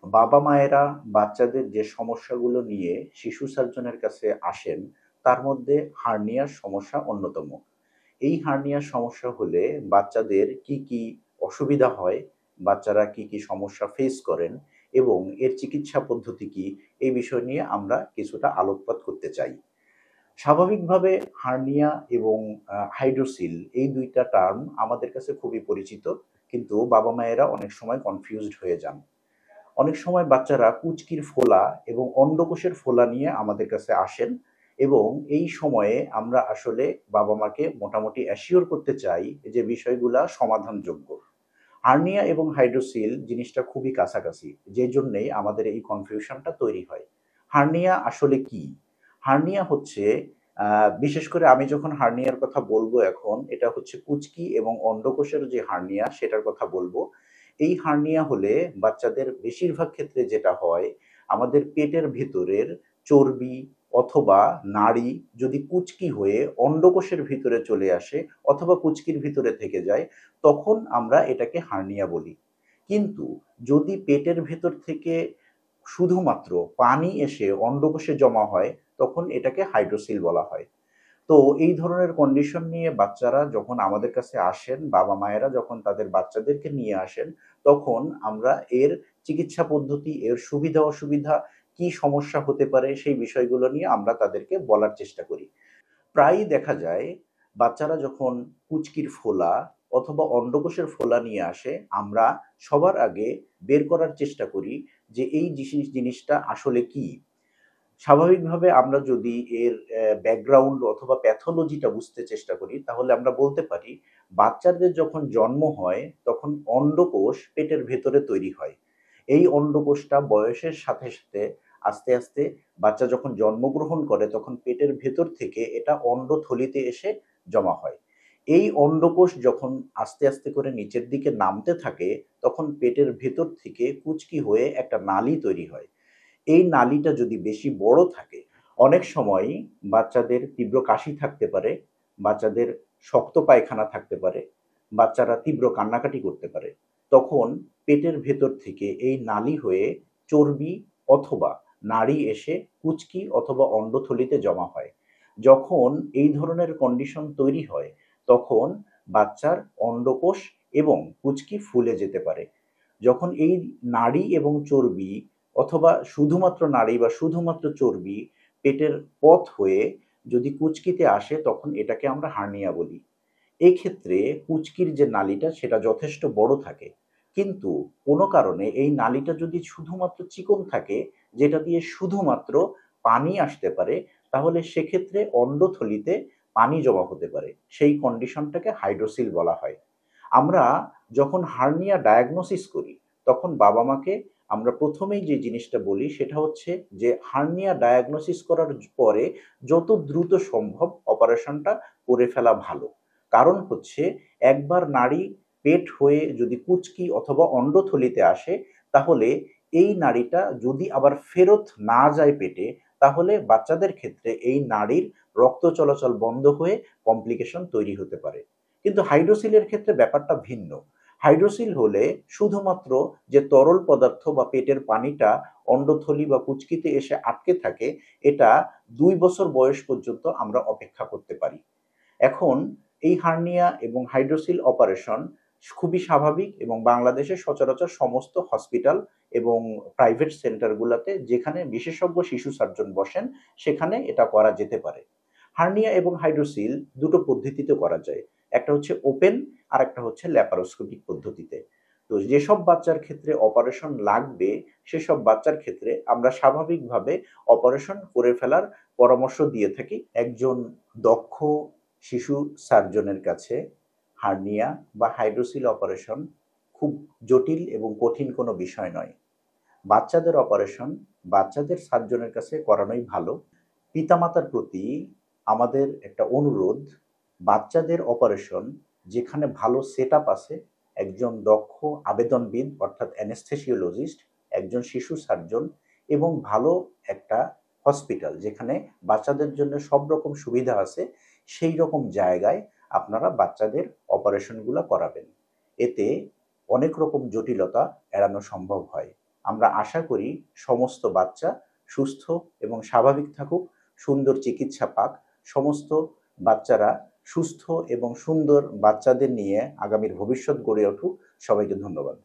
বাবা মায়েরা বাচ্চাদের যে সমস্যাগুলো নিয়ে শিশু সার্জনের কাছে আসেন, তার মধ্যে হার্নিয়ার সমস্যা অন্যতম। এই হার্নিয়ার সমস্যা হলে বাচ্চাদের কি কি অসুবিধা হয়, বাচ্চারা কি কি সমস্যা ফেস করেন এবং এর চিকিৎসা পদ্ধতি কি, এই বিষয় নিয়ে আমরা কিছুটা আলোকপাত করতে চাই। স্বাভাবিকভাবে হার্নিয়া এবং হাইড্রোসিল এই দুইটা টার্ম আমাদের কাছে খুবই পরিচিত, কিন্তু বাবা মায়েরা অনেক সময় কনফিউজড হয়ে যান। অনেক সময় বাচ্চারা কুচকির ফোলা এবং অন্ডকোষের ফোলা নিয়ে আমাদের কাছে আসেন, এবং এই সময়ে আমরা আসলে বাবা মাকে মোটামুটি অ্যাসিওর করতে চাই যে বিষয়গুলা সমাধানযোগ্য। হার্নিয়া এবং হাইড্রোসিল জিনিসটা খুবই কাছাকাছি, যে জন্যেই আমাদের এই কনফিউশনটা তৈরি হয়। হার্নিয়া আসলে কি? হার্নিয়া হচ্ছে, বিশেষ করে আমি যখন হার্নিয়ার কথা বলবো এখন, এটা হচ্ছে কুচকি এবং অন্ডকোষের যে হার্নিয়া সেটার কথা বলবো। এই হার্নিয়া হলে বাচ্চাদের বেশিরভাগ ক্ষেত্রে যেটা হয়, আমাদের পেটের ভেতরের চর্বি অথবা নাড়ি যদি কুচকি হয়ে অন্ডকোষের ভিতরে চলে আসে অথবা কুচকির ভিতরে থেকে যায়, তখন আমরা এটাকে হার্নিয়া বলি। কিন্তু যদি পেটের ভেতর থেকে শুধুমাত্র পানি এসে অন্ডকোষে জমা হয়, তখন এটাকে হাইড্রোসিল বলা হয়। তো এই ধরনের কন্ডিশন নিয়ে বাচ্চারা যখন আমাদের কাছে আসেন, বাবা মায়েরা যখন তাদের বাচ্চাদেরকে নিয়ে আসেন, তখন আমরা এর চিকিৎসা পদ্ধতি, এর সুবিধা অসুবিধা, কি সমস্যা হতে পারে সেই বিষয়গুলো নিয়ে আমরা তাদেরকে বলার চেষ্টা করি। প্রায়ই দেখা যায় বাচ্চারা যখন কুচকির ফোলা অথবা অন্ডকোষের ফোলা নিয়ে আসে, আমরা সবার আগে বের করার চেষ্টা করি যে এই জিনিসটা আসলে কি। স্বাভাবিকভাবে আমরা যদি এর ব্যাকগ্রাউন্ড অথবা প্যাথোলজিটা বুঝতে চেষ্টা করি, তাহলে আমরা বলতে পারি বাচ্চাদের যখন জন্ম হয় তখন অন্ডকোষ পেটের ভেতরে তৈরি হয়। এই অন্ডকোষটা বয়সের সাথে সাথে আস্তে আস্তে বাচ্চা যখন জন্মগ্রহণ করে তখন পেটের ভেতর থেকে এটা অন্ডথলিতে এসে জমা হয়। এই অন্ডকোষ যখন আস্তে আস্তে করে নিচের দিকে নামতে থাকে, তখন পেটের ভেতর থেকে কুচকি হয়ে একটা নালী তৈরি হয়। এই নালীটা যদি বেশি বড় থাকে, অনেক সময়ই বাচ্চাদের তীব্র কাশি থাকতে পারে, বাচ্চাদের শক্ত পায়খানা থাকতে পারে, বাচ্চারা তীব্র কান্নাকাটি করতে পারে। তখন পেটের ভেতর থেকে এই নালী হয়ে চর্বি অথবা নাড়ি এসে কুচকি অথবা অন্ডথলিতে জমা হয়। যখন এই ধরনের কন্ডিশন তৈরি হয়, তখন বাচ্চার অন্ডকোষ এবং কুচকি ফুলে যেতে পারে। যখন এই নাড়ি এবং চর্বি অথবা শুধুমাত্র নাড়ি বা শুধুমাত্র চর্বি পেটের পথ হয়ে যদি কুচকিতে আসে, তখন এটাকে আমরা হার্নিয়া বলি। এক্ষেত্রে কুচকির যে নালীটা সেটা যথেষ্ট বড় থাকে, কিন্তু কোনো কারণে এই নালীটা যদি শুধুমাত্র চিকন থাকে, যেটা দিয়ে শুধুমাত্র পানি আসতে পারে, তাহলে সেক্ষেত্রে অন্ডথলিতে পানি জমা হতে পারে। সেই কন্ডিশনটাকে হাইড্রোসিল বলা হয়। আমরা যখন হার্নিয়া ডায়াগনোসিস করি, তখন বাবা মাকে আমরা প্রথমেই যে জিনিসটা বলি সেটা হচ্ছে যে হার্নিয়া ডায়াগনোসিস করার পরে যত দ্রুত সম্ভব অপারেশনটা করে ফেলা ভালো। কারণ হচ্ছে, একবার নাড়ি পেট হয়ে যদি কুচকি অথবা অন্ডথলিতে আসে, তাহলে এই নাড়িটা যদি আবার ফেরত না যায় পেটে, তাহলে বাচ্চাদের ক্ষেত্রে এই নাড়ির রক্ত চলাচল বন্ধ হয়ে কমপ্লিকেশন তৈরি হতে পারে। কিন্তু হাইড্রোসিলের ক্ষেত্রে ব্যাপারটা ভিন্ন। হাইড্রোসিল হলে শুধুমাত্র যে তরল পদার্থ বা পেটের পানিটা অন্ডথলি বা কুচকিতে এসে আটকে থাকে, এটা 2 বছর বয়স পর্যন্ত আমরা অপেক্ষা করতে পারি। এখন এই হার্নিয়া এবং হাইড্রোসিল অপারেশন খুবই স্বাভাবিক, এবং বাংলাদেশের সচরাচর সমস্ত হসপিটাল এবং প্রাইভেট সেন্টারগুলোতে যেখানে বিশেষজ্ঞ শিশু সার্জন বসেন, সেখানে এটা করা যেতে পারে। হার্নিয়া এবং হাইড্রোসিল দুটো পদ্ধতিতে করা যায়। একটা হচ্ছে ওপেন, আর একটা হচ্ছে ল্যাপারোস্কোপিক পদ্ধতিতে। তো যেসব বাচ্চার ক্ষেত্রে অপারেশন লাগবে, সেসব বাচ্চার ক্ষেত্রে আমরা স্বাভাবিকভাবে অপারেশন করে ফেলার পরামর্শ দিয়ে থাকি। একজন দক্ষ শিশু সার্জনের কাছে হার্নিয়া বা হাইড্রোসিল অপারেশন খুব জটিল এবং কঠিন কোনো বিষয় নয়। বাচ্চাদের অপারেশন বাচ্চাদের সার্জনের কাছে করানোই ভালো। পিতামাতার প্রতি আমাদের একটা অনুরোধ, বাচ্চাদের অপারেশন যেখানে ভালো সেটআপ আছে, একজন দক্ষ আবেদনবিদ অর্থাৎ অ্যানেস্থেসিওলজিস্ট, একজন শিশু সার্জন এবং ভালো একটা হসপিটাল যেখানে বাচ্চাদের জন্য সব রকম সুবিধা আছে, সেই রকম জায়গায় আপনারা বাচ্চাদের অপারেশনগুলো করাবেন। এতে অনেক রকম জটিলতা এড়ানো সম্ভব হয়। আমরা আশা করি সমস্ত বাচ্চা সুস্থ এবং স্বাভাবিক থাকুক, সুন্দর চিকিৎসা পাক, সমস্ত বাচ্চারা সুস্থ এবং সুন্দর বাচ্চাদের নিয়ে আগামীর ভবিষ্যৎ গড়ে উঠুক। সবাইকে ধন্যবাদ।